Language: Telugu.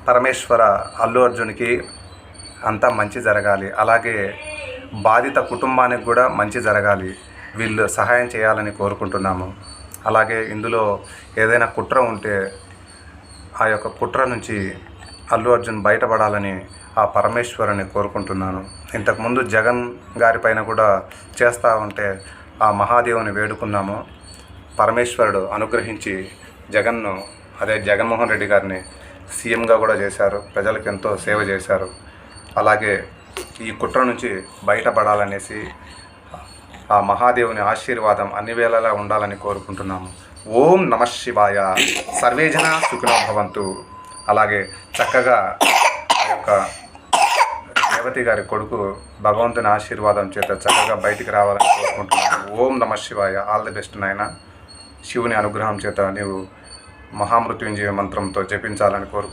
పరమేశ్వర అల్లు అర్జున్కి అంతా మంచి జరగాలి, అలాగే బాధిత కుటుంబానికి కూడా మంచి జరగాలి, వీళ్ళు సహాయం చేయాలని కోరుకుంటున్నాము. అలాగే ఇందులో ఏదైనా కుట్ర ఉంటే ఆ యొక్క కుట్ర నుంచి అల్లు అర్జున్ బయటపడాలని ఆ పరమేశ్వరుని కోరుకుంటున్నాను. ఇంతకుముందు జగన్ గారి పైన కూడా చేస్తూ ఉంటే ఆ మహాదేవుని వేడుకున్నాము. పరమేశ్వరుడు అనుగ్రహించి జగన్మోహన్ రెడ్డి గారిని సీఎంగా కూడా చేశారు, ప్రజలకు ఎంతో సేవ చేశారు. అలాగే ఈ కుట్ర నుంచి బయటపడాలనేసి ఆ మహాదేవుని ఆశీర్వాదం అన్ని వేళలా ఉండాలని కోరుకుంటున్నాము. ఓం నమ శివాయ. సర్వే జనా సుఖినో భవంతు. అలాగే చక్కగా ఆ యొక్క రేవతి గారి కొడుకు భగవంతుని ఆశీర్వాదం చేత చక్కగా బయటికి రావాలని కోరుకుంటున్నాను. ఓం నమ శివాయ. ఆల్ ది బెస్ట్ నాయన. శివుని అనుగ్రహం చేత నీవు మహామృత్యుంజయ మంత్రంతో జపించాలని కోరుకుంటున్నాను.